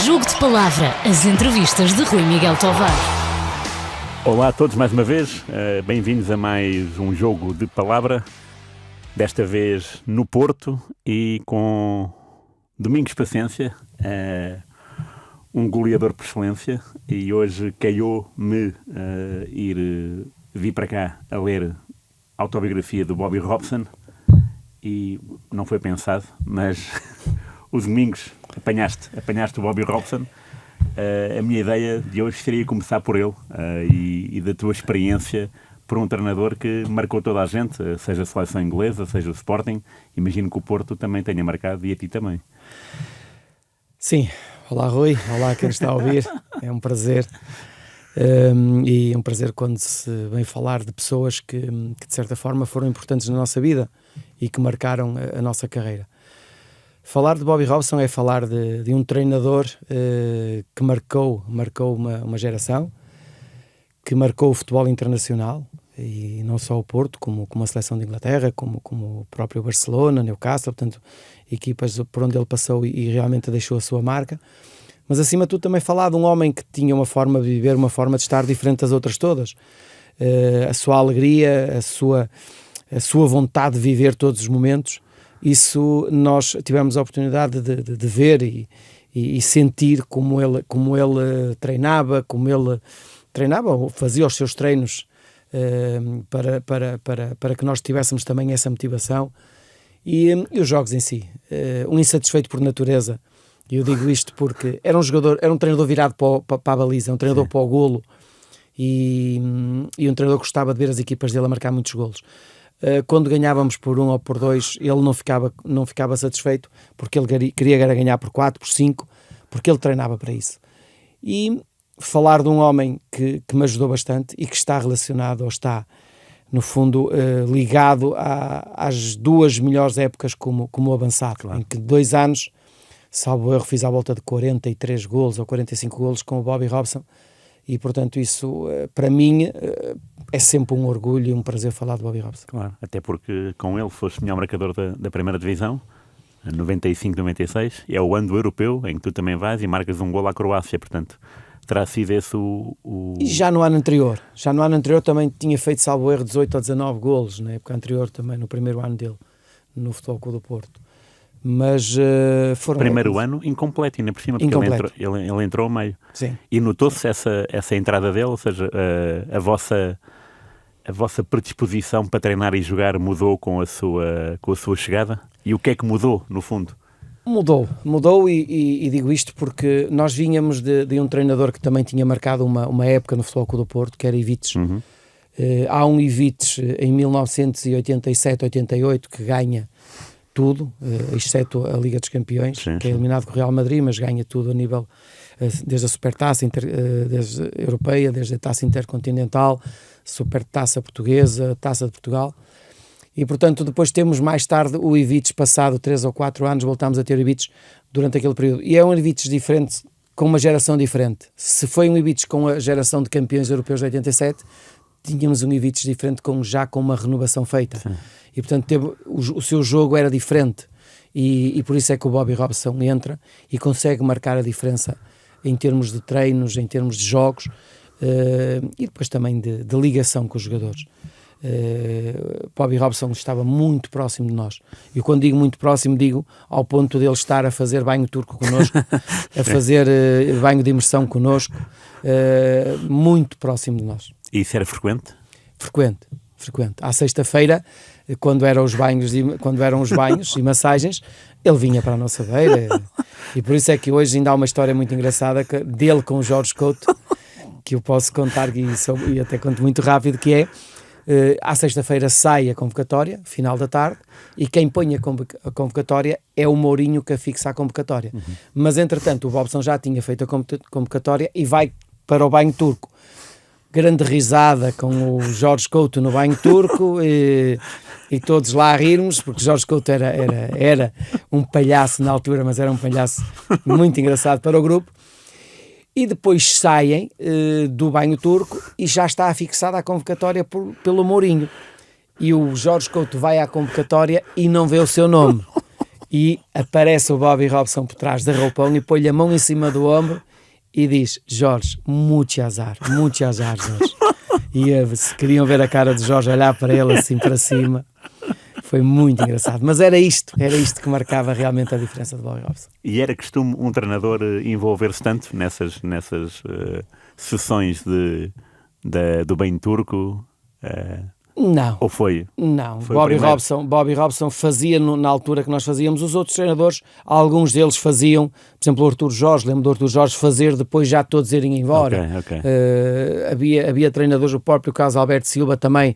Jogo de Palavra, as entrevistas de Rui Miguel Tovar. Olá a todos mais uma vez, bem-vindos a mais um Jogo de Palavra, desta vez no Porto e com Domingos Paciência, um goleador por excelência, e hoje calhou-me vir para cá a ler a autobiografia do Bobby Robson e não foi pensado, mas o Domingos apanhaste o Bobby Robson. A minha ideia de hoje seria começar por ele e da tua experiência por um treinador que marcou toda a gente, seja a seleção inglesa, seja o Sporting. Imagino que o Porto também tenha marcado e a ti também. Sim, olá Rui, olá quem está a ouvir, é um prazer. E é um prazer quando se vem falar de pessoas que de certa forma foram importantes na nossa vida e que marcaram a nossa carreira. Falar de Bobby Robson é falar de um treinador que marcou uma geração, que marcou o futebol internacional, e não só o Porto, como a seleção de Inglaterra, como o próprio Barcelona, Newcastle, portanto, equipas por onde ele passou e realmente deixou a sua marca. Mas acima de tudo também falar de um homem que tinha uma forma de viver, uma forma de estar diferente das outras todas. A sua alegria, a sua vontade de viver todos os momentos, isso nós tivemos a oportunidade de ver e sentir como ele treinava, ou fazia os seus treinos para que nós tivéssemos também essa motivação. E os jogos em si, um insatisfeito por natureza. E eu digo isto porque era um treinador virado para a baliza, um treinador para o golo, e um treinador que gostava de ver as equipas dele a marcar muitos golos. Quando ganhávamos por 1 ou por 2, ele não ficava satisfeito, porque ele queria ganhar por 4, por 5, porque ele treinava para isso. E falar de um homem que me ajudou bastante e que está relacionado, ou está, no fundo, ligado às duas melhores épocas como avançado, claro. Em que 2 anos, salvo erro, fiz à volta de 43 golos ou 45 golos com o Bobby Robson, e portanto isso para mim é sempre um orgulho e um prazer falar de Bobby Robson. Claro, até porque com ele foste melhor marcador da primeira divisão, 95-96, é o ano do europeu em que tu também vais e marcas um golo à Croácia, portanto terá sido esse o... E já no ano anterior também tinha feito, salvo erro, 18 ou 19 golos, na época anterior também, no primeiro ano dele, no Futebol Clube do Porto. Mas foram... Primeiro ano incompleto, ainda por cima, porque ele entrou ao meio. Sim. E notou-se essa entrada dele, ou seja, a vossa predisposição para treinar e jogar mudou com a sua chegada? E o que é que mudou, no fundo? Mudou e digo isto porque nós vínhamos de um treinador que também tinha marcado uma época no Futebol Clube do Porto, que era Ivites. Uhum. Há um Ivites em 1987-88 que ganha tudo, exceto a Liga dos Campeões, sim, que é eliminado com o Real Madrid, mas ganha tudo a nível, desde a Supertaça desde a Europeia, desde a Taça Intercontinental, Supertaça Portuguesa, Taça de Portugal. E, portanto, depois temos mais tarde o Ivites, passado 3 ou 4 anos, voltámos a ter o Ivites durante aquele período. E é um Ivites diferente, com uma geração diferente. Se foi um Ivites com a geração de campeões europeus de 87, tínhamos um Ivites diferente já com uma renovação feita. Sim. E, portanto, o seu jogo era diferente. E por isso é que o Bobby Robson entra e consegue marcar a diferença em termos de treinos, em termos de jogos, e depois também de ligação com os jogadores. Bobby Robson estava muito próximo de nós. E quando digo muito próximo, digo ao ponto de ele estar a fazer banho turco connosco, a fazer banho de imersão connosco, muito próximo de nós. E isso era frequente? Frequente. À sexta-feira, quando eram os banhos e massagens, ele vinha para a nossa beira. E por isso é que hoje ainda há uma história muito engraçada dele com o Jorge Couto, que eu posso contar, e até conto muito rápido, que é: à sexta-feira sai a convocatória, final da tarde, e quem põe a convocatória é o Mourinho que fixa a convocatória. Uhum. Mas, entretanto, o Robson já tinha feito a convocatória e vai para o banho turco. Grande risada com o Jorge Couto no banho turco e todos lá a rirmos, porque Jorge Couto era um palhaço na altura, mas era um palhaço muito engraçado para o grupo. E depois saem do banho turco e já está fixada a convocatória pelo Mourinho. E o Jorge Couto vai à convocatória e não vê o seu nome. e aparece o Bobby Robson por trás da roupão e põe-lhe a mão em cima do ombro e diz: Jorge, muito azar, Jorge. E se queriam ver a cara de Jorge olhar para ele assim para cima, foi muito engraçado. Mas era isto que marcava realmente a diferença de Bobby Robson. E era costume um treinador envolver-se tanto nessas sessões do bem turco? Não. Ou foi? Não. Foi Bobby Robson fazia na altura que nós fazíamos. Os outros treinadores, alguns deles faziam, por exemplo, o Artur Jorge, lembro do Artur Jorge fazer depois já todos irem embora. Okay. Havia treinadores, o próprio caso Alberto Silva também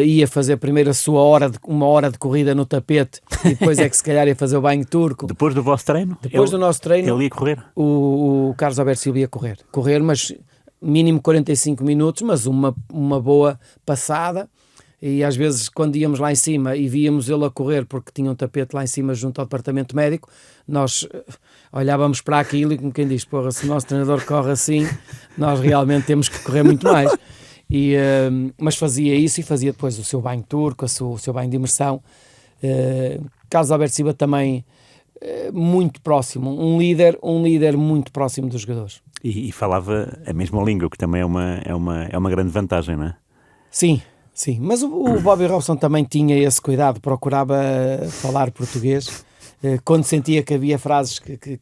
ia fazer primeiro a sua uma hora de corrida no tapete e depois é que se calhar ia fazer o banho turco. Depois do vosso treino? Depois do nosso treino, ele ia correr? O Carlos Alberto Silva ia correr, mas mínimo 45 minutos, mas uma boa passada. E às vezes quando íamos lá em cima e víamos ele a correr porque tinha um tapete lá em cima junto ao departamento médico, nós olhávamos para aquilo e como quem diz, porra, se o nosso treinador corre assim, nós realmente temos que correr muito mais. Mas fazia isso e fazia depois o seu banho turco, o seu banho de imersão. Carlos Alberto Silva também muito próximo, um líder muito próximo dos jogadores. E falava a mesma língua, que também é uma grande vantagem, não é? Sim, mas o Bobby Robson também tinha esse cuidado, procurava falar português. Quando sentia que havia frases que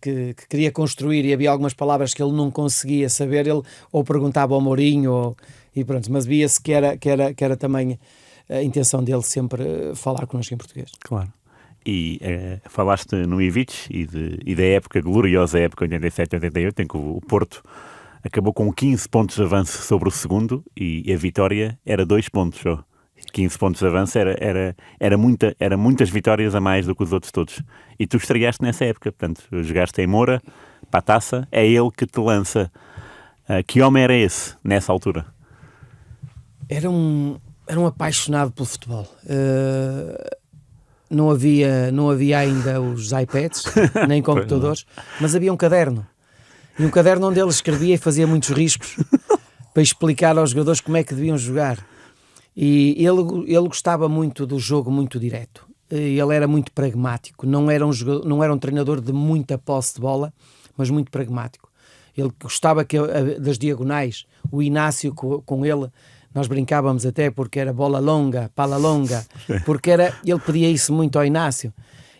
queria construir e havia algumas palavras que ele não conseguia saber, ele ou perguntava ao Mourinho, e pronto, mas via-se que era também a intenção dele sempre falar connosco em português. Claro. E falaste no Ivic e da época, gloriosa época 87-88, em que o Porto acabou com 15 pontos de avanço sobre o segundo e a vitória era 2 pontos só. 15 pontos de avanço era muitas vitórias a mais do que os outros todos. E tu estreaste nessa época, portanto, jogaste em Moura, para a taça, é ele que te lança. Que homem era esse, nessa altura? Era um apaixonado pelo futebol. Não havia ainda os iPads, nem computadores, mas havia um caderno. E um caderno onde ele escrevia e fazia muitos riscos para explicar aos jogadores como é que deviam jogar. E ele gostava muito do jogo muito direto. Ele era muito pragmático. Não era um treinador de muita posse de bola, mas muito pragmático. Ele gostava das diagonais. O Inácio com ele, nós brincávamos até porque era bola longa, pala longa, porque ele pedia isso muito ao Inácio.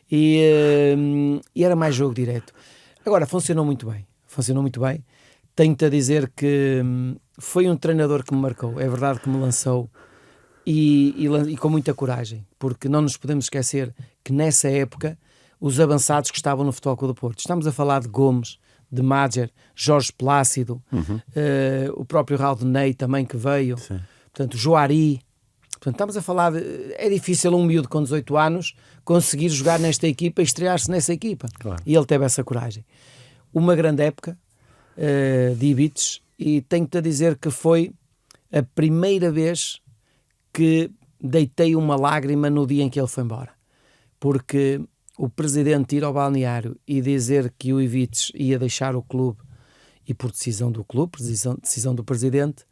E era mais jogo direto. Agora, funcionou muito bem. Tenho-te a dizer que foi um treinador que me marcou. É verdade que me lançou e com muita coragem, porque não nos podemos esquecer que nessa época os avançados que estavam no Futebol Clube do Porto, estamos a falar de Gomes, de Madger, Jorge Plácido, o próprio Raldinei também que veio, Sim. Portanto, Joari. Portanto, estamos a falar é difícil um miúdo com 18 anos conseguir jogar nesta equipa e estrear-se nessa equipa. Claro. E ele teve essa coragem. Uma grande época de Ibiza, e tenho-te a dizer que foi a primeira vez que deitei uma lágrima no dia em que ele foi embora, porque o presidente ir ao balneário e dizer que o Ibiza ia deixar o clube, e por decisão do clube, decisão do presidente,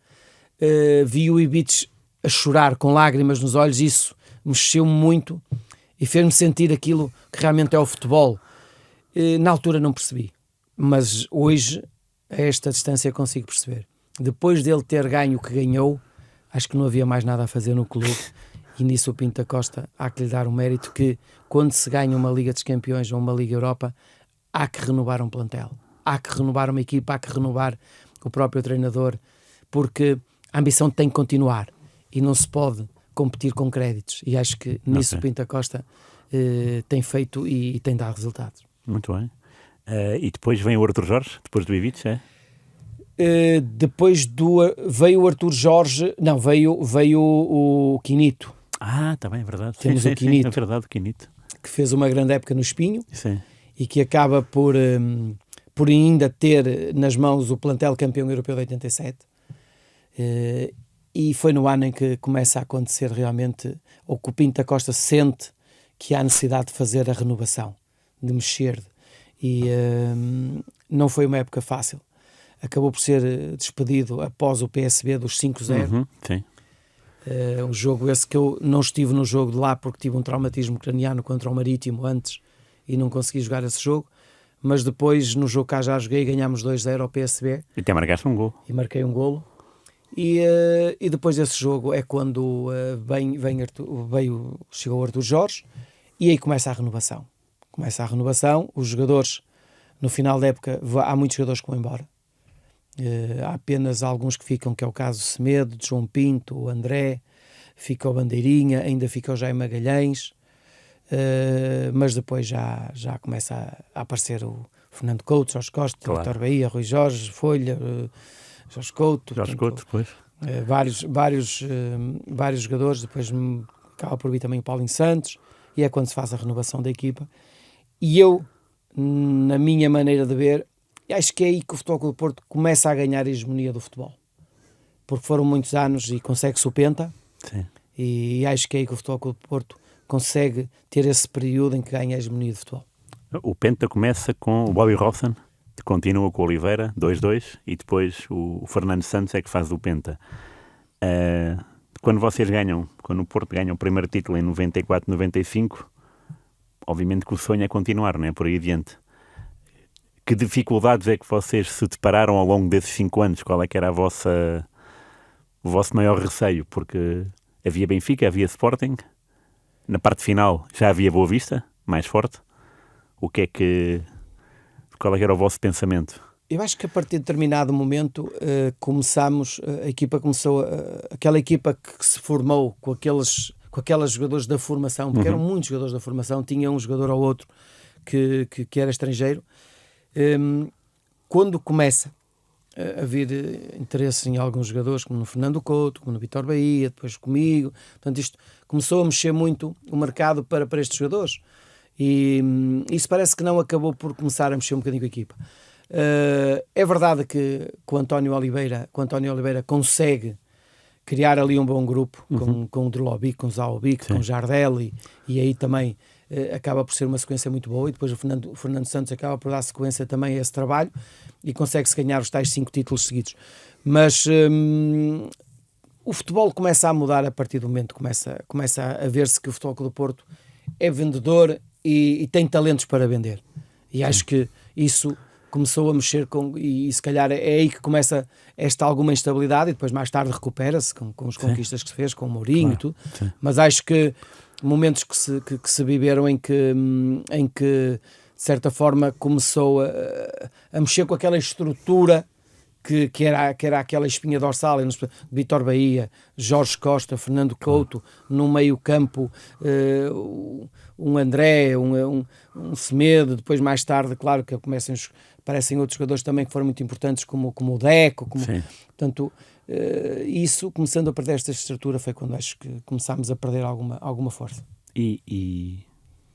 vi o Ibiza a chorar com lágrimas nos olhos. Isso mexeu-me muito e fez-me sentir aquilo que realmente é o futebol. Na altura não percebi, mas hoje, a esta distância, consigo perceber. Depois dele ter ganho o que ganhou, acho que não havia mais nada a fazer no clube, e nisso o Pinto da Costa há que lhe dar um mérito, que quando se ganha uma Liga dos Campeões ou uma Liga Europa, há que renovar um plantel, há que renovar uma equipa, há que renovar o próprio treinador, porque a ambição tem que continuar e não se pode competir com créditos, e acho que nisso o Pinto da Costa tem feito e tem dado resultados. Muito bem. E depois vem o Artur Jorge, depois do Ibiza, depois veio o Artur Jorge, não, veio o Quinito. Está bem, é verdade. Temos o Quinito, é verdade, o Quinito, que fez uma grande época no Espinho. Sim. E que acaba por ainda ter nas mãos o plantel campeão europeu de 87. E foi no ano em que começa a acontecer realmente, ou que o Pinto da Costa sente que há necessidade de fazer a renovação, de mexer. E não foi uma época fácil. Acabou por ser despedido após o PSB dos 5-0. Sim. Um jogo esse que eu não estive no jogo de lá porque tive um traumatismo craniano contra o Marítimo antes, e não consegui jogar esse jogo, mas depois no jogo cá já joguei, ganhámos 2-0 ao PSV. E até marcaste um gol. E marquei um golo. E depois desse jogo é quando chegou o Arthur Jorge, e aí começa a renovação. Os jogadores, no final da época, há muitos jogadores que vão embora. Há apenas alguns que ficam, que é o caso de Semedo, de João Pinto, o André, fica o Bandeirinha, ainda fica o Jaime Magalhães, mas depois já começa a aparecer o Fernando Couto, Jorge Costa, claro. Vítor Bahia, Rui Jorge, Folha, Jorge Couto, depois. Vários jogadores, depois acaba por vir também o Paulinho Santos, e é quando se faz a renovação da equipa. E eu, na minha maneira de ver, acho que é aí que o Futebol Clube do Porto começa a ganhar a hegemonia do futebol, porque foram muitos anos e consegue-se o Penta. Sim. E acho que é aí que o Futebol Clube do Porto consegue ter esse período em que ganha a hegemonia do futebol. O Penta começa com o Bobby Robson, que continua com o Oliveira, 2-2, e depois o Fernando Santos é que faz o Penta. Quando o Porto ganha o primeiro título em 94-95, obviamente que o sonho é continuar, não é? Por aí adiante. Que dificuldades é que vocês se depararam ao longo desses 5 anos? Qual é que era o vosso maior receio? Porque havia Benfica, havia Sporting, na parte final já havia Boa Vista, mais forte. Qual é que era o vosso pensamento? Eu acho que a partir de determinado momento a equipa começou, aquela equipa que se formou com aqueles jogadores da formação, porque eram muitos jogadores da formação, tinha um jogador ou outro que era estrangeiro. Quando começa a haver interesse em alguns jogadores, como no Fernando Couto, como no Vítor Bahia, depois comigo, portanto isto começou a mexer muito o mercado para estes jogadores, e isso parece que não acabou por começar a mexer um bocadinho com a equipa. É verdade que com o António Oliveira consegue criar ali um bom grupo, com o Drlovic, com o Zaovic, com o Jardel, e aí também acaba por ser uma sequência muito boa, e depois o Fernando Santos acaba por dar sequência também a esse trabalho, e consegue-se ganhar os tais 5 títulos seguidos. Mas o futebol começa a mudar a partir do momento que começa a ver-se que o Futebol Clube do Porto é vendedor e tem talentos para vender. E acho que isso começou a mexer e se calhar é aí que começa esta alguma instabilidade, e depois mais tarde recupera-se com as conquistas que se fez, com o Mourinho, claro, e tudo. Sim. Mas acho que momentos que se viveram em que de certa forma começou a mexer com aquela estrutura que era aquela espinha dorsal, Vítor Bahia, Jorge Costa, Fernando Couto, no meio campo, um André, um Semedo, depois mais tarde, claro que aparecem outros jogadores também que foram muito importantes, como o Deco, portanto, isso, começando a perder esta estrutura, foi quando acho que começámos a perder alguma força. E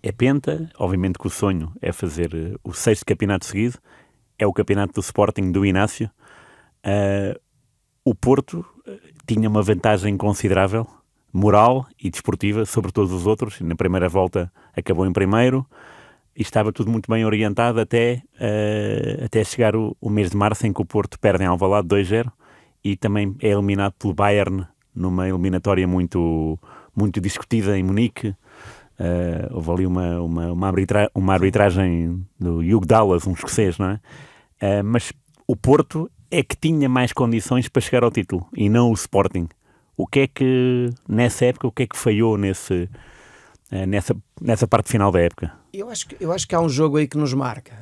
é Penta, obviamente que o sonho é fazer o 6º campeonato seguido, é o campeonato do Sporting do Inácio. O Porto tinha uma vantagem considerável, moral e desportiva, sobre todos os outros. Na primeira volta acabou em primeiro e estava tudo muito bem orientado até chegar o mês de março, em que o Porto perde em Alvalade 2-0 e também é eliminado pelo Bayern numa eliminatória muito, muito discutida em Munique. Houve ali uma arbitragem do Hugh Dallas, um escocês, não é? Mas o Porto é que tinha mais condições para chegar ao título e não o Sporting. Nessa época, o que é que falhou nessa parte final da época? Eu acho que há um jogo aí que nos marca,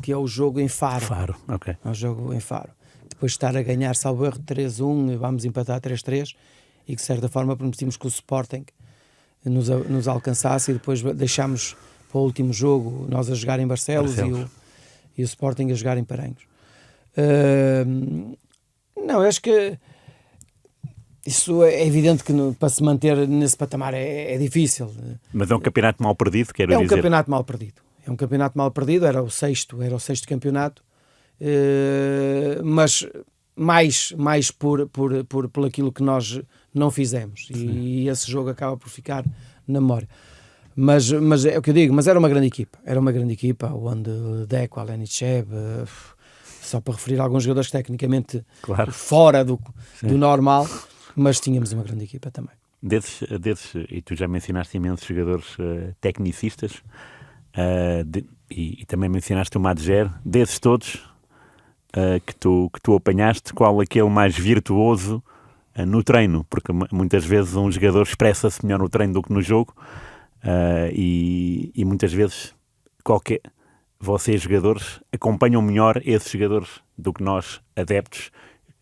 que é o jogo em Faro. Faro, ok. É um jogo em Faro. Depois de estar a ganhar, salvo erro, 3-1, vamos empatar 3-3, e que de certa forma permitimos que o Sporting nos alcançasse, e depois deixámos para o último jogo nós a jogar em Barcelos. E o Sporting a jogar em Paranhos. Não, eu acho que isso é evidente que para se manter nesse patamar é difícil. Mas é um campeonato mal perdido, quero dizer. É um campeonato mal perdido. Era o sexto campeonato, mas mais por aquilo que nós não fizemos. E esse jogo acaba por ficar na memória. Mas é o que eu digo, mas era uma grande equipa, onde Deco, Alenichev, só para referir a alguns jogadores tecnicamente, claro, fora do normal, mas tínhamos uma grande equipa também. Desses, e tu já mencionaste imensos jogadores tecnicistas, E também mencionaste o Madjer. Desses todos que tu apanhaste, qual aquele mais virtuoso no treino? Porque muitas vezes um jogador expressa-se melhor no treino do que no jogo, e muitas vezes vocês jogadores acompanham melhor esses jogadores do que nós adeptos,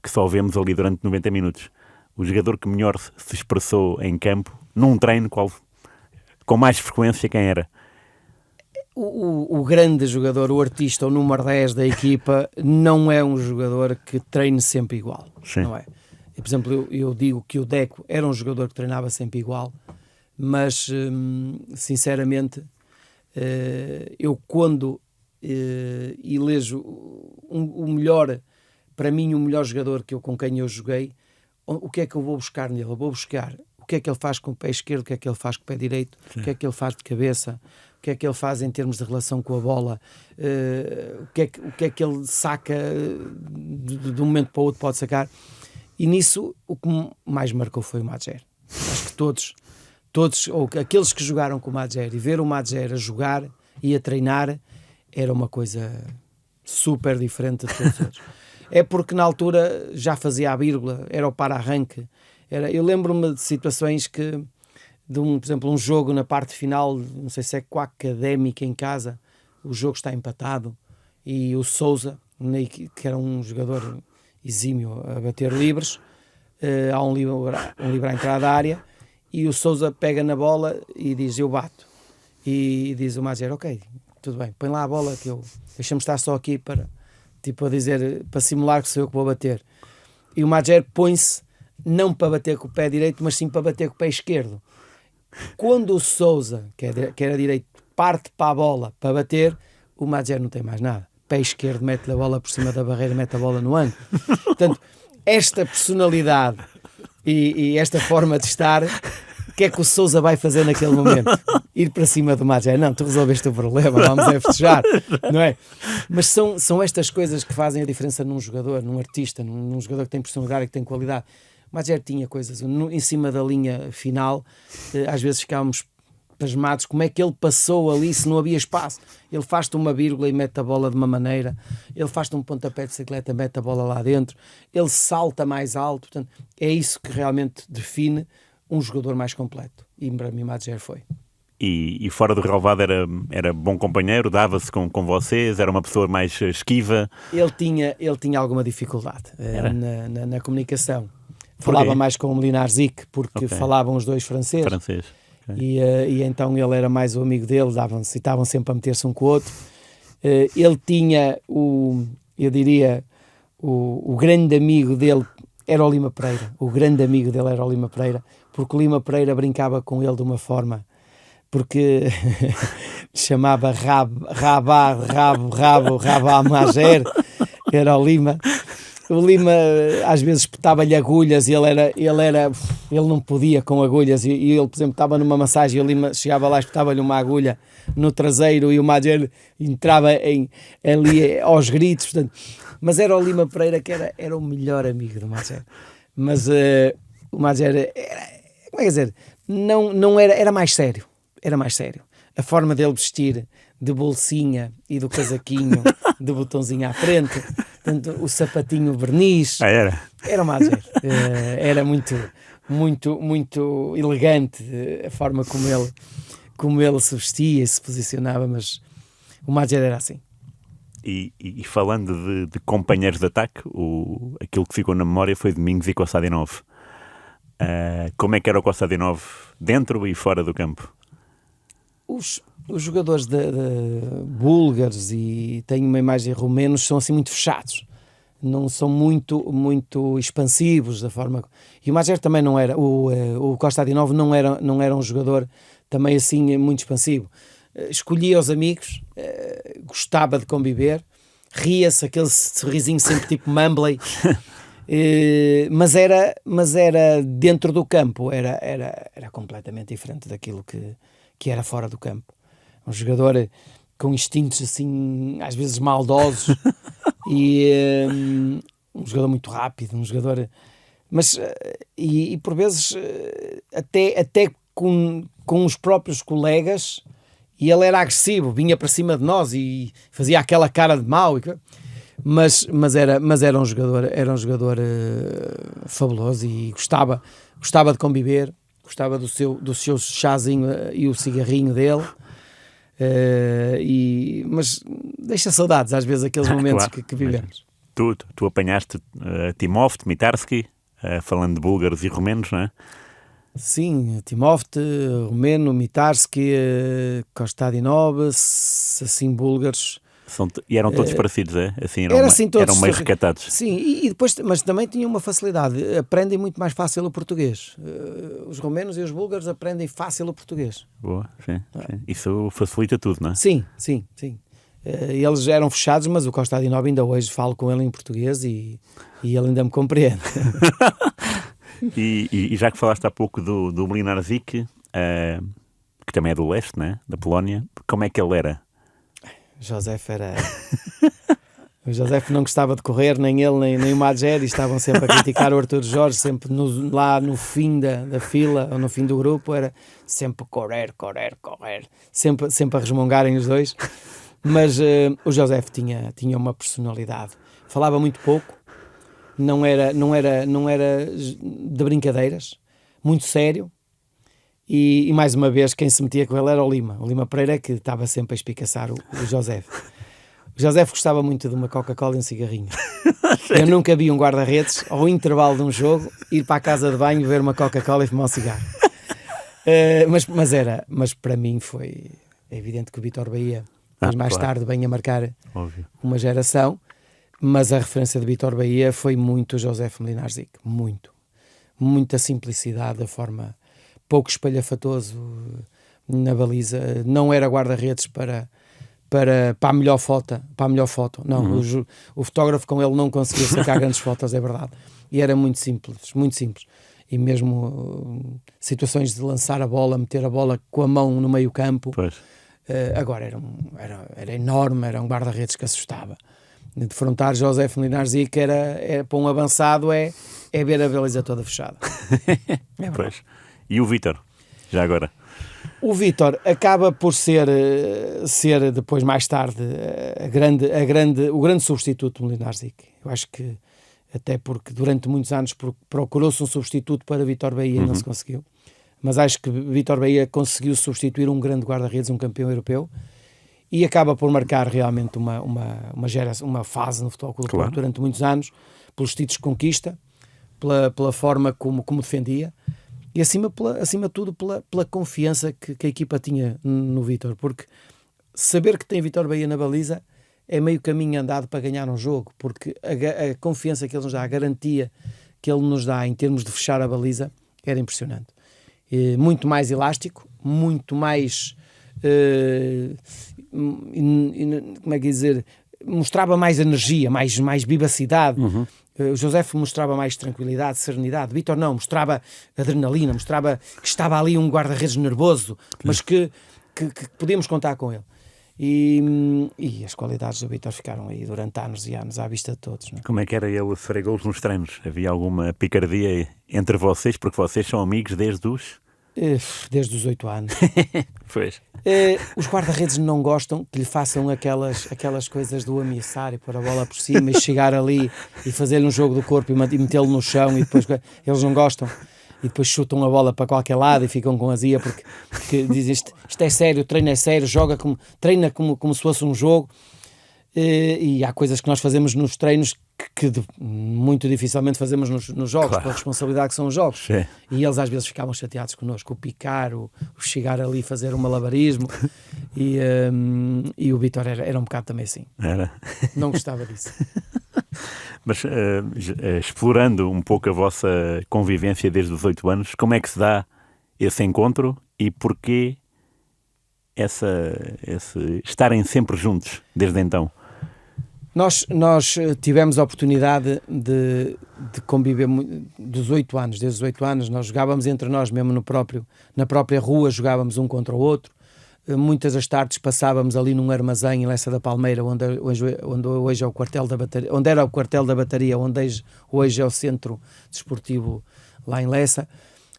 que só vemos ali durante 90 minutos. O jogador que melhor se expressou em campo, num treino, com mais frequência, quem era? O grande jogador, o artista, o número 10 da equipa, não é um jogador que treine sempre igual. Sim. Não é? Por exemplo, eu digo que o Deco era um jogador que treinava sempre igual, mas, sinceramente, eu quando elejo o melhor, para mim, o melhor jogador com quem eu joguei, o que é que eu vou buscar nele? Eu vou buscar o que é que ele faz com o pé esquerdo, o que é que ele faz com o pé direito, Sim. o que é que ele faz de cabeça, o que é que ele faz em termos de relação com a bola, o que é que ele saca de um momento para o outro, pode sacar. E nisso o que mais marcou foi o Madjer. Acho que todos, ou aqueles que jogaram com o Madjer, e ver o Madjer a jogar e a treinar era uma coisa super diferente de todos os outros. É porque na altura já fazia a vírgula, era o para-arranque. Eu lembro-me de situações que, por exemplo, um jogo na parte final, não sei se é com a Académica em casa, o jogo está empatado e o Sousa, que era um jogador exímio a bater livres, há um livre à entrada da área, e o Sousa pega na bola e diz: eu bato. E diz o Madjer: ok, tudo bem, põe lá a bola que deixa-me estar só aqui para simular que sou eu que vou bater. E o Madjer põe-se não para bater com o pé direito, mas sim para bater com o pé esquerdo. Quando o Sousa, que era direito, parte para a bola para bater, o Madjer não tem mais nada. Pé esquerdo, mete a bola por cima da barreira, mete a bola no ângulo. Portanto, esta personalidade e esta forma de estar, o que é que o Sousa vai fazer naquele momento? Ir para cima do Madjer? Não, tu resolveste o problema, vamos festejar, não é? Mas são estas coisas que fazem a diferença num jogador, num artista, num jogador que tem personalidade e que tem qualidade. O Madjer tinha coisas em cima da linha final, às vezes ficávamos pasmados, como é que ele passou ali se não havia espaço? Ele faz-te uma vírgula e mete a bola de uma maneira, ele faz-te um pontapé de bicicleta e mete a bola lá dentro, ele salta mais alto. Portanto, é isso que realmente define um jogador mais completo, e para mim Madjer foi. E fora do relvado era bom companheiro, dava-se com vocês, era uma pessoa mais esquiva? Ele tinha alguma dificuldade na comunicação. Falava mais com o Molinar Zic, porque falavam os dois francês. Okay. E então ele era mais o amigo dele, estavam sempre a meter-se um com o outro. Ele tinha, eu diria, o grande amigo dele era o Lima Pereira. O grande amigo dele era o Lima Pereira, porque o Lima Pereira brincava com ele de uma forma, porque chamava Rabá Madjer, era o Lima. O Lima às vezes espetava-lhe agulhas e ele não podia com agulhas, e ele, por exemplo, estava numa massagem e o Lima chegava lá e espetava-lhe uma agulha no traseiro e o Madjer entrava ali aos gritos. Portanto, mas era o Lima Pereira que era o melhor amigo do Madjer. Mas o Madjer como é que dizer, não era mais sério. Era mais sério. A forma dele vestir, de bolsinha e do casaquinho de botãozinho à frente, portanto, o sapatinho verniz, era o Madjer. Era muito, muito, muito elegante a forma como ele se vestia e se posicionava, mas o Madjer era assim. E falando de companheiros de ataque, aquilo que ficou na memória foi Domingos e Kostadinov. Como é que era o Kostadinov dentro e fora do campo? Os jogadores de búlgaros, e tenho uma imagem romenos, são assim muito fechados, não são muito expansivos da forma. E o Madjer também não era, o Kostadinov não era um jogador também assim muito expansivo. Escolhia os amigos, gostava de conviver, ria-se, aquele sorrisinho sempre tipo Mumbley. Mas era dentro do campo, era completamente diferente daquilo que era fora do campo. Um jogador com instintos assim, às vezes maldosos, e um jogador muito rápido, um jogador, mas e por vezes até com os próprios colegas e ele era agressivo, vinha para cima de nós e fazia aquela cara de mau, mas era um jogador fabuloso e gostava de conviver, gostava do seu chazinho e o cigarrinho dele. Mas deixa saudades às vezes aqueles momentos claro, que vivemos. Tu apanhaste Timofte, Mitarski, falando de búlgaros e romenos, não é? Sim, Timofte, romeno, Mitarski, Kostadinov, assim búlgaros. E eram todos parecidos, é? Assim, todos eram meio recatados. Sim, e depois, mas também tinham uma facilidade, aprendem muito mais fácil o português. Os romenos e os búlgaros aprendem fácil o português. Boa, sim. Isso facilita tudo, não é? Sim. Eles eram fechados, mas o Kostadinov ainda hoje falo com ele em português e ele ainda me compreende. E já que falaste há pouco do Mlinarczyk, que também é do leste, né? Da Polónia, como é que ele era? O Josef não gostava de correr, nem ele, nem o Madjeri, estavam sempre a criticar o Artur Jorge, sempre lá no fim da fila, ou no fim do grupo, era sempre correr, sempre a resmungarem os dois. Mas o Josef tinha uma personalidade, falava muito pouco, não era de brincadeiras, muito sério. E mais uma vez quem se metia com ele era o Lima Pereira, que estava sempre a espicaçar o Josef. O Josef gostava muito de uma Coca-Cola e um cigarrinho. Eu nunca vi um guarda-redes ao intervalo de um jogo ir para a casa de banho beber uma Coca-Cola e fumar um cigarro. Mas para mim é evidente que o Vítor Bahia mais tarde vem a marcar uma geração, mas a referência de Vítor Bahia foi muito o Josef Mlinarczyk, muita simplicidade, a forma pouco espalhafatoso na baliza, não era guarda-redes para a melhor foto, não, o fotógrafo com ele não conseguia sacar grandes fotos, é verdade, e era muito simples, e mesmo situações de lançar a bola, meter a bola com a mão no meio campo, agora era enorme, era um guarda-redes que assustava. Defrontar Josef Mlinarczyk era para um avançado é ver a baliza toda fechada. Pois. E o Vítor, já agora? O Vítor acaba por ser depois, mais tarde, o grande substituto do Mlinarczyk. Eu acho que, até porque durante muitos anos procurou-se um substituto para Vítor Bahia e não se conseguiu. Mas acho que Vítor Bahia conseguiu substituir um grande guarda-redes, um campeão europeu, e acaba por marcar realmente uma fase no Futebol Clube do Porto durante muitos anos, pelos títulos de conquista, pela forma como defendia, e acima de tudo pela confiança que a equipa tinha no Vítor, porque saber que tem Vítor Bahia na baliza é meio caminho andado para ganhar um jogo, porque a confiança que ele nos dá, a garantia que ele nos dá em termos de fechar a baliza, era impressionante. Muito mais elástico, muito mais como é que dizer, mostrava mais energia, mais vivacidade. O Josef mostrava mais tranquilidade, serenidade. Vítor não, mostrava adrenalina, mostrava que estava ali um guarda-redes nervoso, mas que podíamos contar com ele. E as qualidades do Vítor ficaram aí durante anos e anos à vista de todos. Não é? Como é que era ele fazer golos nos treinos? Havia alguma picardia entre vocês, porque vocês são amigos desde os 8 anos. Pois. Os guarda-redes não gostam que lhe façam aquelas coisas do ameaçar e pôr a bola por cima e chegar ali e fazer-lhe um jogo do corpo e metê-lo no chão, e depois eles não gostam e depois chutam a bola para qualquer lado e ficam com azia porque dizem isto é sério, o treino é sério, treina como se fosse um jogo. E há coisas que nós fazemos nos treinos que muito dificilmente fazemos nos jogos, pela responsabilidade que são os jogos. Sim. E eles às vezes ficavam chateados connosco, o picar, o chegar ali e fazer um malabarismo, e o Vítor era um bocado também assim. Era. Não gostava disso. Mas explorando um pouco a vossa convivência desde os 8 anos, como é que se dá esse encontro e porquê esse estarem sempre juntos desde então? Nós tivemos a oportunidade de conviver desde os 8 anos, nós jogávamos entre nós mesmo na própria rua, jogávamos um contra o outro. Muitas das tardes passávamos ali num armazém em Lessa da Palmeira, onde hoje é o quartel da Bataria, onde era o quartel da Bataria, onde hoje é o centro desportivo lá em Lessa.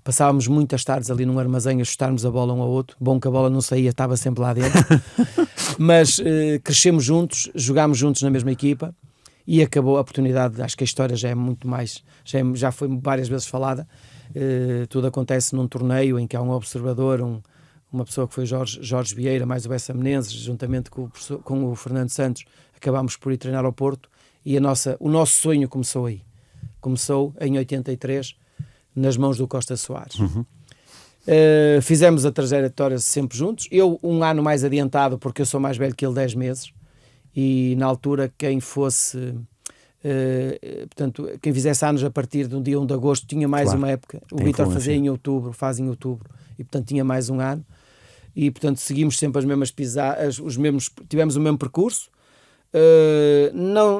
passávamos muitas tardes ali num armazém a chutarmos a bola um ao outro. Bom que a bola não saía, estava sempre lá dentro. Mas crescemos juntos, jogámos juntos na mesma equipa e acabou a oportunidade. Acho que a história já é muito mais, já foi várias vezes falada. Tudo acontece num torneio em que há um observador, uma pessoa que foi Jorge Vieira, mais o Bessa Menezes, juntamente com o Fernando Santos, acabámos por ir treinar ao Porto e o nosso sonho começou aí. Começou em 83, nas mãos do Costa Soares. Fizemos a trajetória sempre juntos. Eu um ano mais adiantado, porque eu sou mais velho que ele 10 meses, e na altura quem fosse... portanto, quem fizesse anos a partir do dia 1 de agosto tinha mais uma época. O Vítor faz em outubro, e portanto tinha mais um ano. E portanto seguimos sempre as mesmas pisadas, tivemos o mesmo percurso,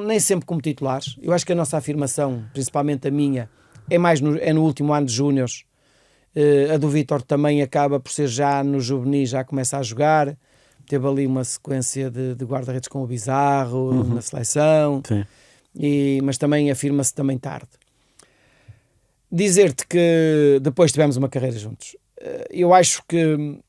nem sempre como titulares. Eu acho que a nossa afirmação, principalmente a minha, é no último ano de júniores. A do Vítor também acaba por ser já no juvenis, já começa a jogar. Teve ali uma sequência de guarda-redes com o Bizarro na seleção. Sim. Mas também afirma-se também tarde. Dizer-te que depois tivemos uma carreira juntos. Eu acho que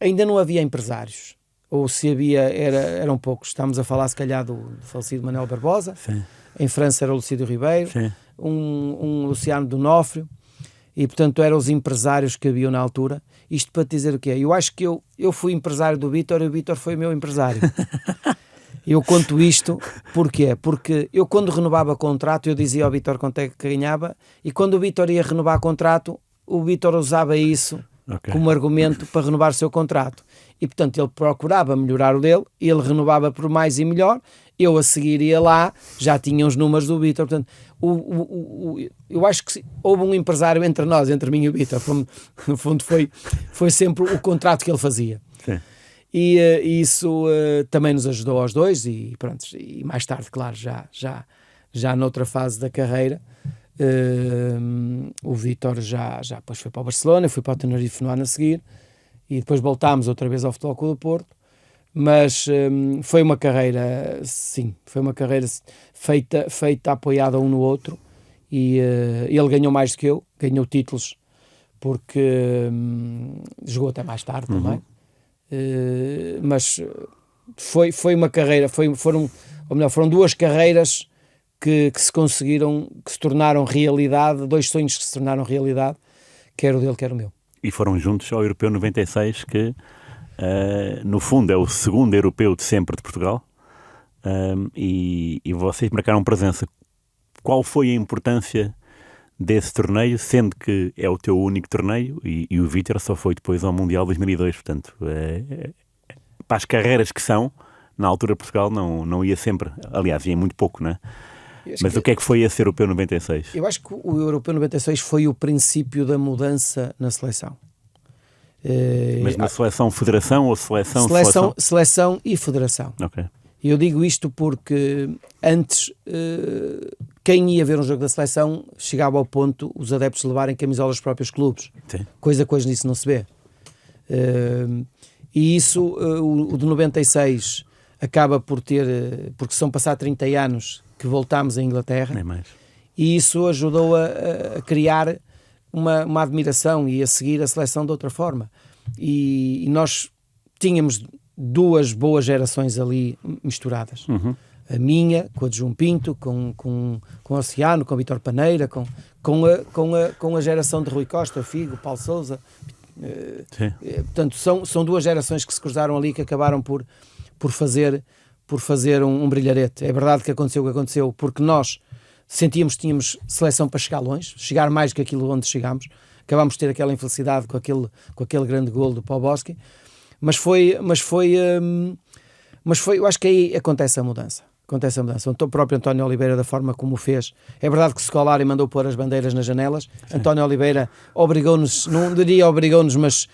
ainda não havia empresários, ou se havia, eram poucos. Estamos a falar se calhar do falecido Manuel Barbosa. Sim. Em França era o Lucídio Ribeiro. Sim. Um Luciano Donofrio, e portanto eram os empresários que haviam na altura. Isto para te dizer o quê? Eu acho que eu fui empresário do Vítor e o Vítor foi o meu empresário. Eu conto isto, porquê? Porque eu quando renovava contrato, eu dizia ao Vítor quanto é que ganhava, e quando o Vítor ia renovar contrato, o Vítor usava isso como argumento para renovar o seu contrato. E portanto ele procurava melhorar o dele, ele renovava por mais e melhor, eu a seguir ia lá, já tinha os números do Vítor. Portanto, eu acho que houve um empresário entre nós, entre mim e o Vítor. No fundo foi sempre o contrato que ele fazia. Sim. E isso também nos ajudou aos dois, e pronto, e mais tarde, claro, já noutra fase da carreira, o Vítor já depois foi para o Barcelona, eu fui para o Tenerife no ano a seguir, e depois voltámos outra vez ao Futebol Clube do Porto. Mas foi uma carreira, sim, foi uma carreira feita apoiada um no outro, e ele ganhou mais do que eu, ganhou títulos, porque jogou até mais tarde também. Mas foi uma carreira, foram duas carreiras que se conseguiram, que se tornaram realidade, dois sonhos que se tornaram realidade, quer o dele, quer o meu. E foram juntos ao Europeu 96, que no fundo é o segundo europeu de sempre de Portugal, e vocês marcaram presença. Qual foi a importância desse torneio, sendo que é o teu único torneio, e o Vítor só foi depois ao Mundial 2002, portanto, para as carreiras que são, na altura Portugal não ia sempre, aliás, ia muito pouco, não é? Mas o que é que foi esse Europeu 96? Eu acho que o Europeu 96 foi o princípio da mudança na seleção. Mas na seleção federação ou seleção? Seleção e federação. Ok. Eu digo isto porque antes quem ia ver um jogo da seleção chegava ao ponto os adeptos levarem camisolas dos próprios clubes. Sim. Coisa que hoje nisso não se vê. E isso, o de 96 acaba por ter, porque são passados 30 anos que voltámos à Inglaterra, nem mais. E isso ajudou a criar uma admiração e a seguir a seleção de outra forma. E nós tínhamos duas boas gerações ali misturadas. A minha, com a de João Pinto, com o Oceano, com o Vítor Paneira, com a geração de Rui Costa, Figo, Paulo Sousa. Portanto, são duas gerações que se cruzaram ali, que acabaram por fazer um brilharete. É verdade que aconteceu o que aconteceu, porque nós sentíamos que tínhamos seleção para chegar longe, chegar mais que aquilo onde chegámos. Acabámos de ter aquela infelicidade com aquele grande golo do Poboski, mas foi, eu acho que aí acontece a mudança. O próprio António Oliveira, da forma como o fez. É verdade que Scolari mandou pôr as bandeiras nas janelas. Sim. António Oliveira obrigou-nos, não diria obrigou-nos, mas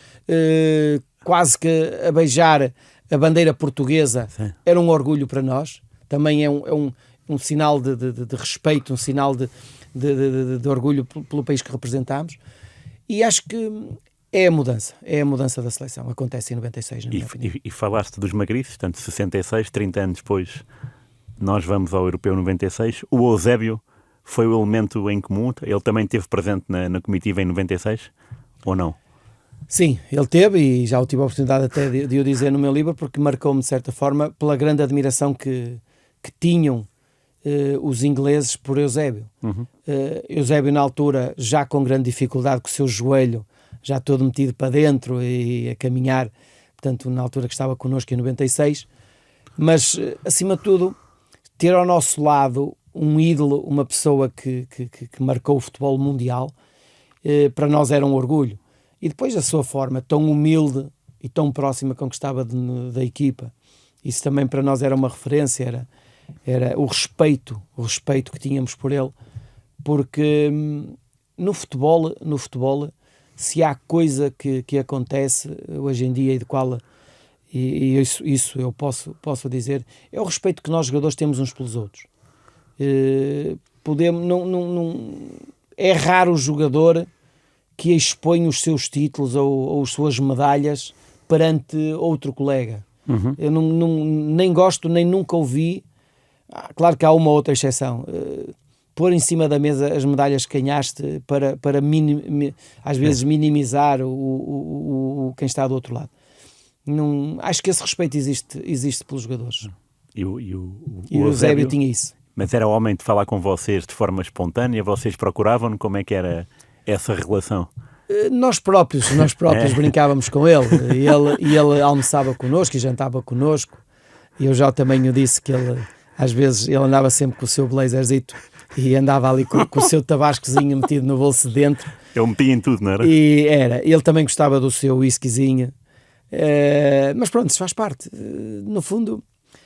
quase que a beijar a bandeira portuguesa. Sim. Era um orgulho para nós. Também é um sinal de respeito, um sinal de orgulho pelo país que representamos. E acho que é a mudança da seleção. Acontece em 96, na minha opinião. E falaste dos magriços, portanto, 66, 30 anos depois, nós vamos ao Europeu 96. O Eusébio foi o elemento em comum? Ele também esteve presente na comitiva em 96, ou não? Sim, ele teve, e já tive a oportunidade até de o dizer no meu livro, porque marcou-me de certa forma pela grande admiração que tinham os ingleses por Eusébio. Eusébio na altura já com grande dificuldade, com o seu joelho já todo metido para dentro e a caminhar, portanto na altura que estava connosco em 96, mas acima de tudo ter ao nosso lado um ídolo, uma pessoa que marcou o futebol mundial, para nós era um orgulho. E depois a sua forma tão humilde e tão próxima com que estava da equipa, isso também para nós era uma referência, era o respeito que tínhamos por ele, porque no futebol, se há coisa que acontece hoje em dia e de qual, e isso eu posso dizer, é o respeito que nós jogadores temos uns pelos outros. É raro o jogador que expõe os seus títulos ou as suas medalhas perante outro colega. Eu nem gosto, nem nunca ouvi, claro que há uma outra exceção, pôr em cima da mesa as medalhas que ganhaste para às vezes minimizar quem está do outro lado. Acho que esse respeito existe pelos jogadores. E o Eusébio tinha isso. Mas era homem de falar com vocês de forma espontânea? Vocês procuravam? Como é que era essa relação? Nós próprios brincávamos com ele. E ele almoçava connosco e jantava connosco. E eu já também o disse que ele, às vezes, ele andava sempre com o seu blazerzito e andava ali com o seu tabascozinho metido no bolso de dentro. Ele metia em tudo, não era? Ele também gostava do seu whiskyzinho. Mas pronto, isso faz parte. No fundo,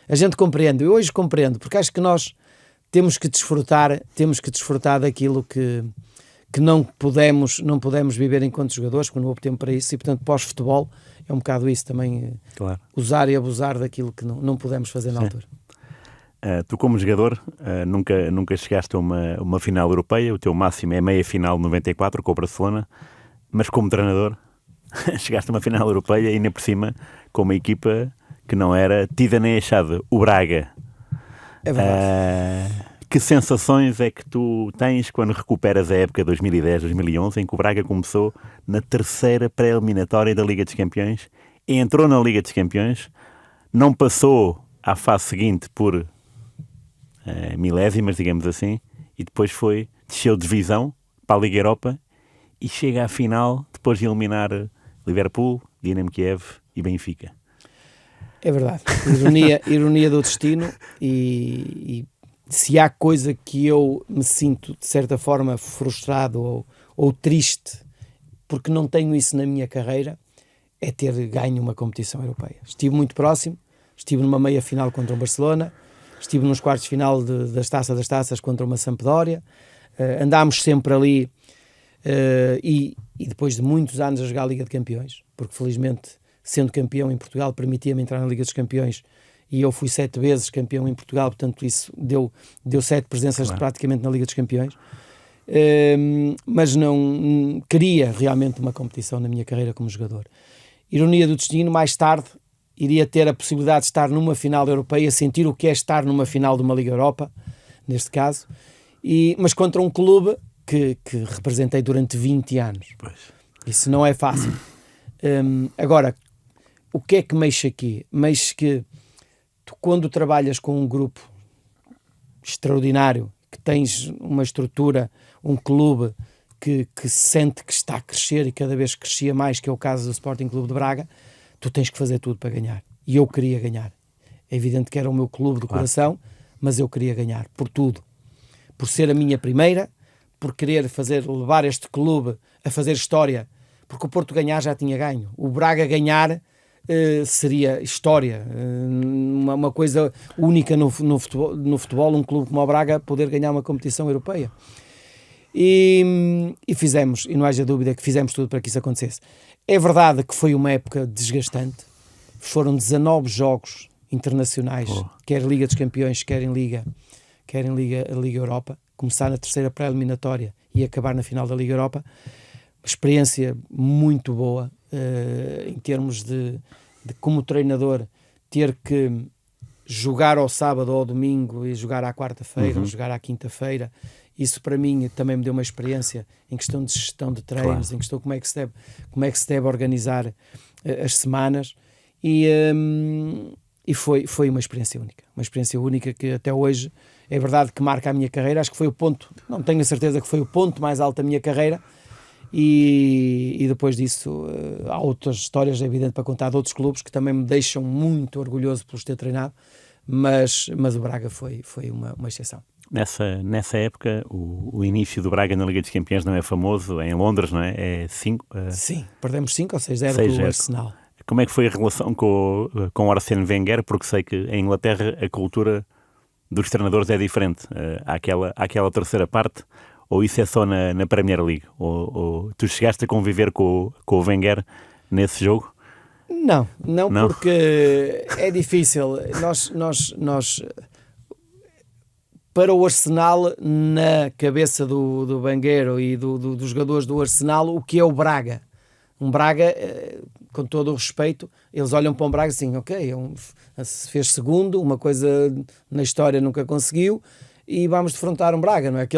a gente compreende. Eu hoje compreendo, porque acho que nós temos que desfrutar daquilo que não podemos viver enquanto jogadores, porque não houve tempo para isso, e portanto pós-futebol é um bocado isso também, claro. Usar e abusar daquilo que não podemos fazer na altura. Tu como jogador nunca chegaste a uma final europeia, o teu máximo é meia final 94 com o Barcelona, mas como treinador chegaste a uma final europeia e ainda por cima com uma equipa que não era tida nem achada, o Braga. É verdade. Que sensações é que tu tens quando recuperas a época 2010-2011, em que o Braga começou na terceira pré-eliminatória da Liga dos Campeões, entrou na Liga dos Campeões, não passou à fase seguinte por milésimas, digamos assim, e depois desceu de divisão para a Liga Europa e chega à final depois de eliminar Liverpool, Dinamo Kiev e Benfica. É verdade. Ironia do destino, e se há coisa que eu me sinto de certa forma frustrado ou triste porque não tenho isso na minha carreira, é ter ganho uma competição europeia. Estive muito próximo, estive numa meia final contra o Barcelona, estive nos quartos de final das taças contra uma Sampdoria, andámos sempre ali, e depois de muitos anos a jogar a Liga de Campeões, porque felizmente sendo campeão em Portugal permitia-me entrar na Liga dos Campeões, e eu fui 7 vezes campeão em Portugal, portanto isso deu 7 presenças, claro, praticamente na Liga dos Campeões, mas não queria realmente uma competição na minha carreira como jogador. Ironia do destino, mais tarde iria ter a possibilidade de estar numa final europeia, sentir o que é estar numa final de uma Liga Europa, neste caso, mas contra um clube que representei durante 20 anos. Pois. Isso não é fácil. Agora, o que é que mexe aqui? Mexe que tu, quando trabalhas com um grupo extraordinário, que tens uma estrutura, um clube que sente que está a crescer e cada vez crescia mais, que é o caso do Sporting Clube de Braga, tu tens que fazer tudo para ganhar. E eu queria ganhar. É evidente que era o meu clube do coração, mas eu queria ganhar, por tudo. Por ser a minha primeira, por querer levar este clube a fazer história, porque o Porto ganhar já tinha ganho. O Braga ganhar seria história, uma coisa única no futebol, um clube como o Braga poder ganhar uma competição europeia. E fizemos, e não haja dúvida que fizemos tudo para que isso acontecesse. É verdade que foi uma época desgastante, foram 19 jogos internacionais, quer Liga dos Campeões, quer em Liga Europa, começar na terceira pré-eliminatória e acabar na final da Liga Europa. Experiência muito boa, em termos de como treinador ter que jogar ao sábado ou ao domingo e jogar à quarta-feira, ou jogar à quinta-feira, Isso para mim também me deu uma experiência em questão de gestão de treinos, claro. Em questão como é que se deve organizar as semanas, e foi uma experiência única que até hoje é verdade que marca a minha carreira. Acho que foi o ponto, não tenho a certeza que foi o ponto mais alto da minha carreira, e depois disso há outras histórias, é evidente, para contar de outros clubes que também me deixam muito orgulhoso por os ter treinado, mas o Braga foi uma exceção. Nessa época, o início do Braga na Liga dos Campeões não é famoso, é em Londres, não é? Sim, perdemos 5 ou 6-0 com o Arsenal. Como é que foi a relação com o Arsène Wenger? Porque sei que em Inglaterra a cultura dos treinadores é diferente. Há aquela terceira parte, ou isso é só na Premier League? Ou tu chegaste a conviver com o Wenger nesse jogo? Não, porque é difícil. Nós para o Arsenal, na cabeça do Wenger e dos jogadores do Arsenal, o que é o Braga? Um Braga, com todo o respeito, eles olham para um Braga assim, ok, fez segundo, uma coisa na história nunca conseguiu, e vamos defrontar um Braga, não é?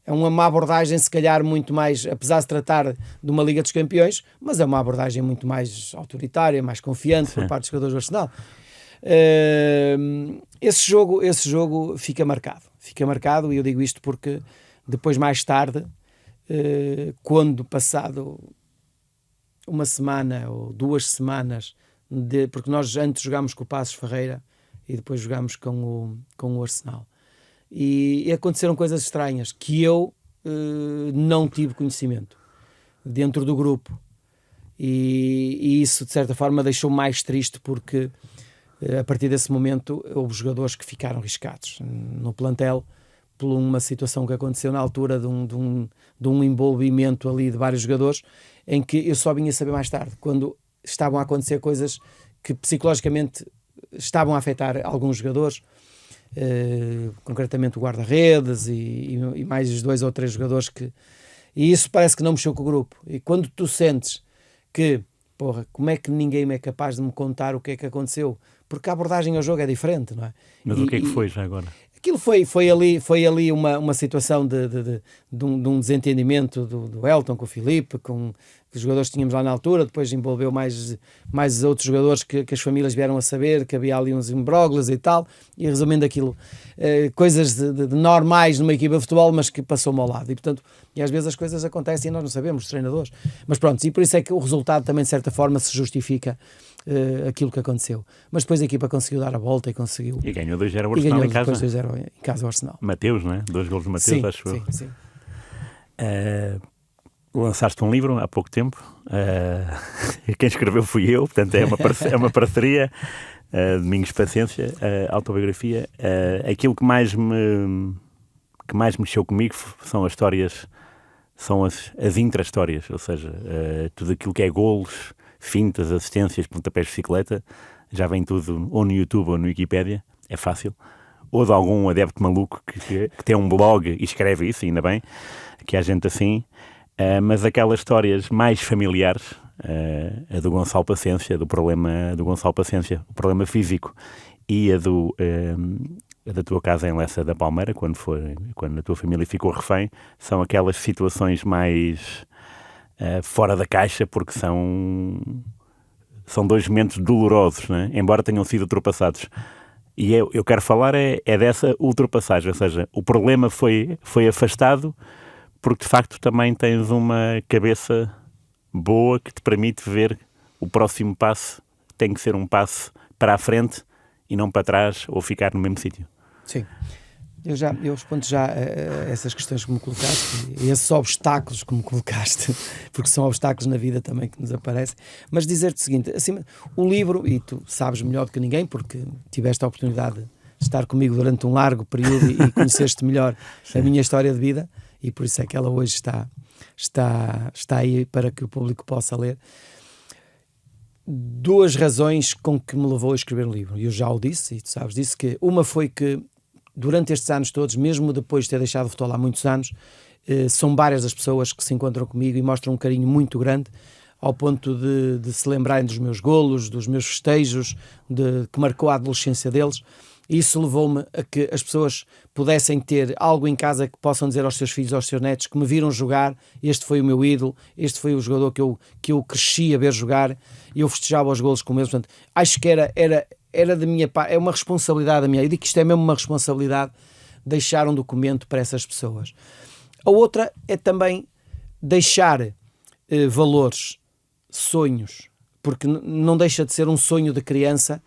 É uma abordagem, se calhar, muito mais, apesar de se tratar de uma Liga dos Campeões, mas é uma abordagem muito mais autoritária, mais confiante. Sim. Por parte dos jogadores do Arsenal. Esse jogo fica marcado, e eu digo isto porque depois, mais tarde, quando passado uma semana ou 2 semanas, porque nós antes jogámos com o Passos Ferreira e depois jogámos com o Arsenal, e aconteceram coisas estranhas que eu não tive conhecimento dentro do grupo, e isso de certa forma deixou-me mais triste, porque a partir desse momento houve jogadores que ficaram riscados no plantel por uma situação que aconteceu na altura de um envolvimento ali de vários jogadores, em que eu só vinha saber mais tarde, quando estavam a acontecer coisas que psicologicamente estavam a afetar alguns jogadores, concretamente o guarda-redes e mais 2 ou 3 jogadores, e isso parece que não mexeu com o grupo. E quando tu sentes que, como é que ninguém é capaz de me contar o que é que aconteceu? Porque a abordagem ao jogo é diferente, não é? Mas o que é que foi já agora? Aquilo foi ali uma situação de um desentendimento do Elton com o Filipe, com os jogadores que tínhamos lá na altura. Depois envolveu mais outros jogadores que as famílias vieram a saber que havia ali uns imbróglios e tal, e resumindo aquilo, coisas de normais numa equipa de futebol, mas que passou-me ao lado, e às vezes as coisas acontecem e nós não sabemos, os treinadores, mas pronto, e por isso é que o resultado também de certa forma se justifica aquilo que aconteceu. Mas depois a equipa conseguiu dar a volta e conseguiu. E ganhou 2-0 o Arsenal em casa. Depois 2-0 em casa o Arsenal. Mateus, não é? 2 golos de Mateus, sim, acho eu. Sim. Lançaste um livro há pouco tempo. Quem escreveu fui eu, portanto é uma parceria. Domingos Paciência, autobiografia. Aquilo que mais mexeu comigo são as histórias, são as intra-histórias, ou seja, tudo aquilo que é golos, fintas, assistências, pontapés de bicicleta, já vem tudo ou no YouTube ou no Wikipédia, é fácil, ou de algum adepto maluco que tem um blog e escreve isso, ainda bem, que há gente assim, mas aquelas histórias mais familiares, a do Gonçalo Paciência, do problema do Gonçalo Paciência, o problema físico, e a da tua casa em Lessa da Palmeira, quando a tua família ficou refém, são aquelas situações mais fora da caixa, porque são 2 momentos dolorosos, né? Embora tenham sido ultrapassados. E eu quero falar dessa ultrapassagem, ou seja, o problema foi afastado, porque de facto também tens uma cabeça boa que te permite ver o próximo passo, tem que ser um passo para a frente e não para trás ou ficar no mesmo sítio. Sim. Eu respondo já a essas questões que me colocaste e esses obstáculos que me colocaste, porque são obstáculos na vida também que nos aparecem, mas dizer-te o seguinte, assim, o livro, e tu sabes melhor do que ninguém, porque tiveste a oportunidade de estar comigo durante um largo período e conheceste melhor a minha história de vida, e por isso é que ela hoje está aí para que o público possa ler. 2 razões com que me levou a escrever um livro, e eu já o disse, e tu sabes disso, que uma foi que durante estes anos todos, mesmo depois de ter deixado o futebol há muitos anos, são várias as pessoas que se encontram comigo e mostram um carinho muito grande, ao ponto de se lembrarem dos meus golos, dos meus festejos, que marcou a adolescência deles, E isso levou-me a que as pessoas pudessem ter algo em casa que possam dizer aos seus filhos, aos seus netos, que me viram jogar, este foi o meu ídolo, este foi o jogador que eu cresci a ver jogar, e eu festejava os golos com eles. Portanto, acho que era da minha parte, é uma responsabilidade da minha. Eu digo que isto é mesmo uma responsabilidade, deixar um documento para essas pessoas. A outra é também deixar valores, sonhos, porque não deixa de ser um sonho de criança,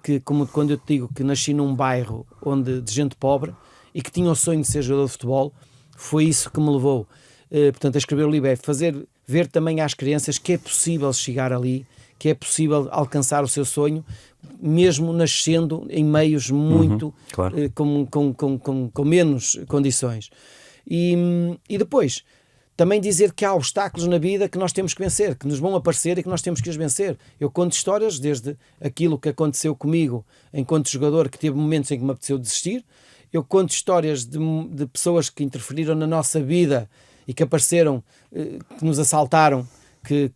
que, como quando eu te digo que nasci num bairro de gente pobre e que tinha o sonho de ser jogador de futebol, foi isso que me levou, portanto, a escrever o livro, é fazer ver também às crianças que é possível chegar ali, que é possível alcançar o seu sonho, mesmo nascendo em meios muito, claro. com menos condições. E depois, também dizer que há obstáculos na vida que nós temos que vencer, que nos vão aparecer e que nós temos que os vencer. Eu conto histórias, desde aquilo que aconteceu comigo enquanto jogador, que teve momentos em que me apeteceu desistir. Eu conto histórias de pessoas que interferiram na nossa vida e que apareceram, que nos assaltaram, que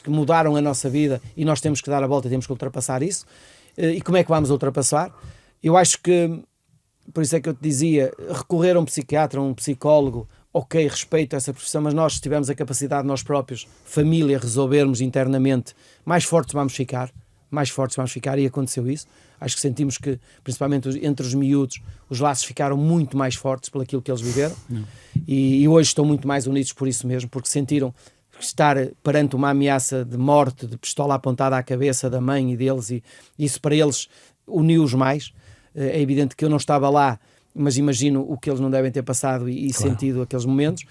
mudaram a nossa vida, e nós temos que dar a volta e temos que ultrapassar isso. E como é que vamos ultrapassar? Eu acho que, por isso é que eu te dizia, recorrer a um psiquiatra, a um psicólogo, ok, respeito essa profissão, mas nós, se tivermos a capacidade, nós próprios, família, resolvermos internamente, mais fortes vamos ficar, e aconteceu isso. Acho que sentimos que, principalmente entre os miúdos, os laços ficaram muito mais fortes por aquilo que eles viveram, e hoje estão muito mais unidos por isso mesmo, porque sentiram estar perante uma ameaça de morte, de pistola apontada à cabeça da mãe e deles, e isso para eles uniu-os mais. É evidente que eu não estava lá, mas imagino o que eles não devem ter passado e claro, sentido aqueles momentos,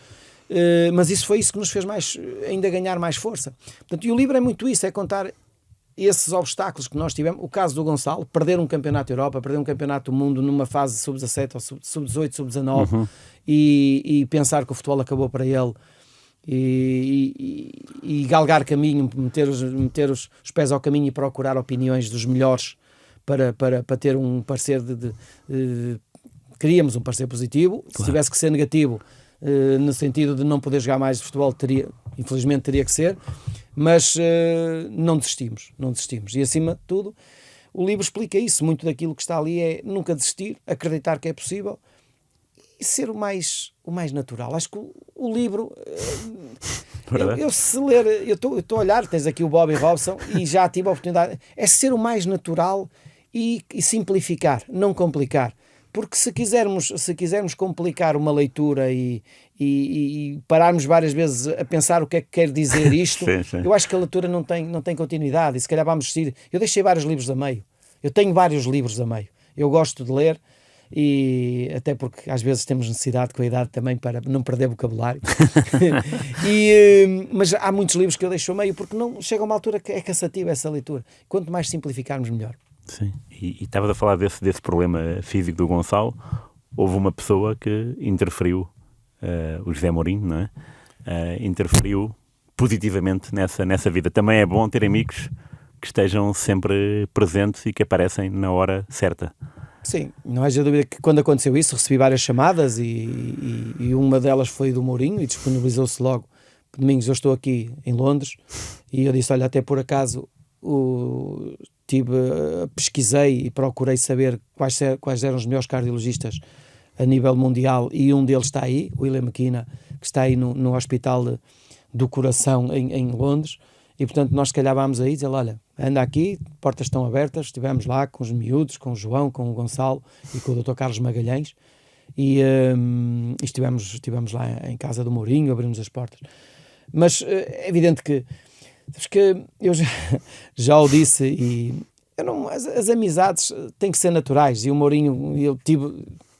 mas isso foi isso que nos fez ainda ganhar mais força. Portanto, e o livro é muito isso, é contar esses obstáculos que nós tivemos. O caso do Gonçalo, perder um campeonato da Europa, perder um campeonato do mundo numa fase sub-17 ou sub-18, sub-19, e pensar que o futebol acabou para ele, e galgar caminho, meter os pés ao caminho e procurar opiniões dos melhores para ter um parecer queríamos um parecer positivo. Claro. Se tivesse que ser negativo, no sentido de não poder jogar mais de futebol, infelizmente teria que ser, mas não desistimos. E acima de tudo, o livro explica isso. Muito daquilo que está ali é nunca desistir, acreditar que é possível e ser o mais natural. Acho que o livro, eu se ler, eu estou a olhar, tens aqui o Bobby Robson e já tive a oportunidade, é ser o mais natural e simplificar, não complicar. Porque se quisermos complicar uma leitura e pararmos várias vezes a pensar o que é que quer dizer isto, sim. Eu acho que a leitura não tem continuidade, e se calhar vamos desistir. Eu deixei vários livros a meio. Eu tenho vários livros a meio. Eu gosto de ler, e até porque às vezes temos necessidade com a idade também para não perder vocabulário. Mas há muitos livros que eu deixo a meio porque não chega a uma altura que é cansativa essa leitura. Quanto mais simplificarmos, melhor. Sim, e estavas a falar desse problema físico do Gonçalo. Houve uma pessoa que interferiu, o José Mourinho, não é? Interferiu positivamente nessa vida. Também é bom ter amigos que estejam sempre presentes e que aparecem na hora certa. Sim, não haja dúvida que quando aconteceu isso recebi várias chamadas e uma delas foi do Mourinho, e disponibilizou-se logo. Domingos, eu estou aqui em Londres, e eu disse, olha, até por acaso pesquisei e procurei saber quais eram os melhores cardiologistas a nível mundial, e um deles está aí, o William McKenna, que está aí no Hospital do Coração em Londres, e portanto nós se calhar vamos aí dizer, olha, anda aqui, portas estão abertas. Estivemos lá com os miúdos, com o João, com o Gonçalo e com o Dr. Carlos Magalhães, e estivemos lá em casa do Mourinho, abrimos as portas. Mas é evidente que acho que eu já o disse, e as amizades têm que ser naturais, e o Mourinho,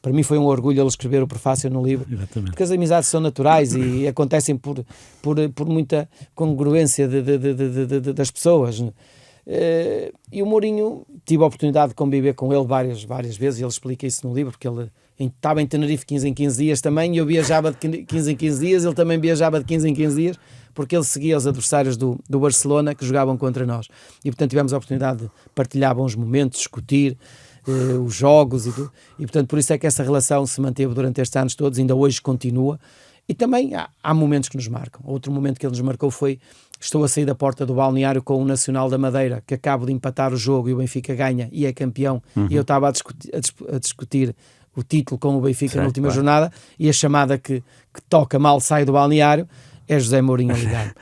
para mim foi um orgulho ele escrever o prefácio no livro. Exatamente. Porque as amizades são naturais e acontecem por muita congruência das pessoas. E o Mourinho, tive a oportunidade de conviver com ele várias vezes, e ele explica isso no livro, porque ele estava em Tenerife 15 em 15 dias também, e eu viajava de 15 em 15 dias, ele também viajava de 15 em 15 dias, porque ele seguia os adversários do Barcelona que jogavam contra nós. E portanto tivemos a oportunidade de partilhar bons momentos, discutir os jogos e tudo. E portanto por isso é que essa relação se manteve durante estes anos todos, ainda hoje continua. E também há momentos que nos marcam. Outro momento que ele nos marcou foi estou a sair da porta do balneário com o Nacional da Madeira, que acabo de empatar o jogo e o Benfica ganha e é campeão, e eu estava a discutir o título com o Benfica na última jornada, e a chamada que toca mal sai do balneário é José Mourinho a ligar,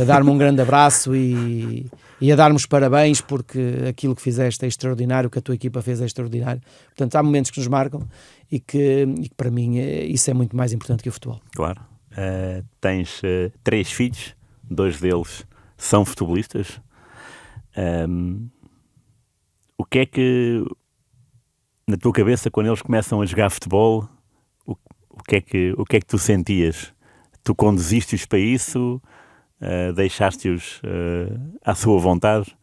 a dar-me um grande abraço e a dar-me os parabéns, porque aquilo que fizeste é extraordinário, o que a tua equipa fez é extraordinário. Portanto, há momentos que nos marcam e que para mim isso é muito mais importante que o futebol. Claro. Tens 3 filhos, 2 deles são futebolistas. O que é que, na tua cabeça, quando eles começam a jogar futebol, o que é que tu sentias? Tu conduziste-os para isso? Deixaste-os à sua vontade?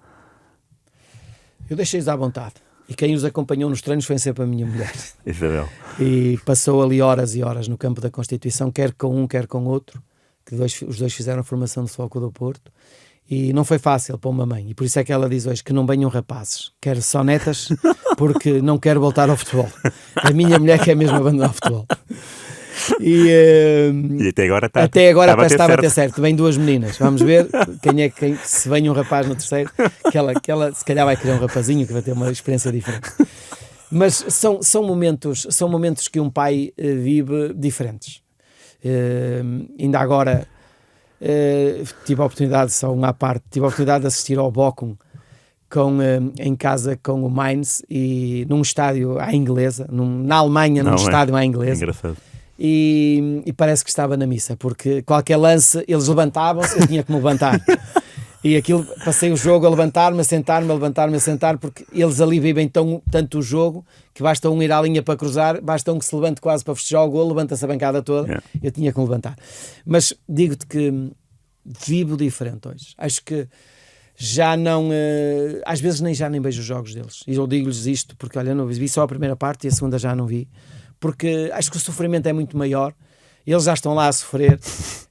Eu deixei-os à vontade. E quem os acompanhou nos treinos foi sempre a minha mulher. Isabel. E passou ali horas e horas no campo da Constituição, quer com um, quer com outro, que os dois fizeram a formação de Futebol do Porto. E não foi fácil para uma mãe. E por isso é que ela diz hoje que não venham rapazes. Quero só netas, porque não quero voltar ao futebol. A minha mulher quer mesmo abandonar o futebol. E até agora parece que está a bater certo. Vem 2 meninas, vamos ver quem se vem um rapaz no terceiro, que ela se calhar vai querer um rapazinho que vai ter uma experiência diferente. Mas são momentos que um pai vive diferentes. Ainda agora tive a oportunidade, só uma à parte, tive a oportunidade de assistir ao Bochum em casa com o Mainz, e num estádio à inglesa, na Alemanha, num estádio à inglesa. Engraçado. E parece que estava na missa, porque qualquer lance eles levantavam-se, eu tinha que me levantar. E aquilo, passei o jogo a levantar-me, a sentar-me, a levantar-me, a sentar, porque eles ali vivem tanto o jogo que basta um ir à linha para cruzar, basta um que se levante quase para festejar o golo, levanta-se a bancada toda. Eu tinha que me levantar. Mas digo-te que vivo diferente hoje. Acho que já não, às vezes nem vejo os jogos deles. E eu digo-lhes isto porque, olha, não vi só a primeira parte e a segunda já não vi, porque acho que o sofrimento é muito maior. Eles já estão lá a sofrer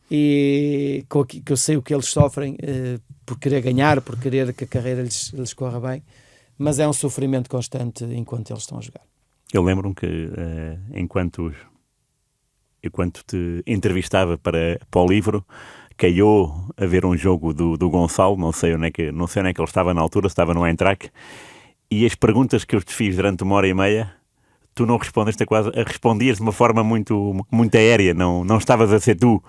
e que eu sei o que eles sofrem por querer ganhar, por querer que a carreira lhes corra bem, mas é um sofrimento constante enquanto eles estão a jogar. Eu lembro-me que enquanto te entrevistava para o livro, calhou a ver um jogo do Gonçalo, não sei onde é que ele estava na altura, se estava no Eintracht, e as perguntas que eu te fiz durante 1h30, tu não respondeste respondias de uma forma muito, muito aérea, não estavas a ser tu.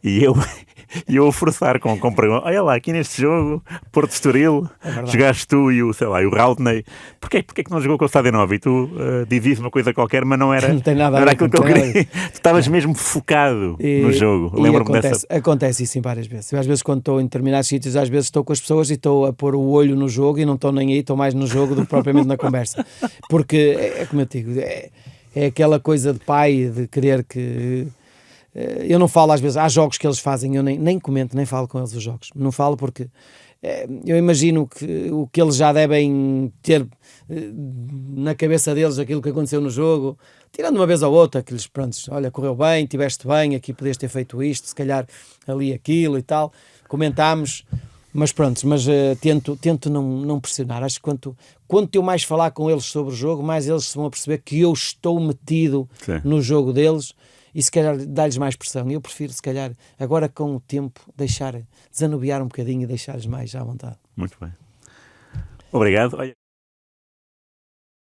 E eu a forçar com perguntas. Olha lá, aqui neste jogo, Porto Estoril, jogaste tu e o Raudney. Porquê que não jogou com o Estádio Nova? E tu dizias uma coisa qualquer, mas não era, não tem nada não era aquilo que eu queria. Tu estavas mesmo focado no jogo. Lembro-me acontece isso em várias vezes. Eu, às vezes, quando estou em determinados sítios, às vezes estou com as pessoas e estou a pôr o olho no jogo e não estou nem aí, estou mais no jogo do que propriamente na conversa. Porque, como eu digo, é aquela coisa de pai, de querer que... Eu não falo às vezes, há jogos que eles fazem, eu nem comento, nem falo com eles os jogos, não falo porque eu imagino que o que eles já devem ter na cabeça deles, aquilo que aconteceu no jogo, tirando uma vez ou outra, que lhes, pronto, olha, correu bem, tiveste bem, aqui podias ter feito isto, se calhar ali aquilo e tal, comentámos, mas pronto, tento não pressionar. Acho que quanto eu mais falar com eles sobre o jogo, mais eles se vão a perceber que eu estou metido no jogo deles, e se calhar dar-lhes mais pressão. Eu prefiro, se calhar, agora com o tempo, desanuviar um bocadinho e deixar-lhes mais à vontade. Muito bem. Obrigado.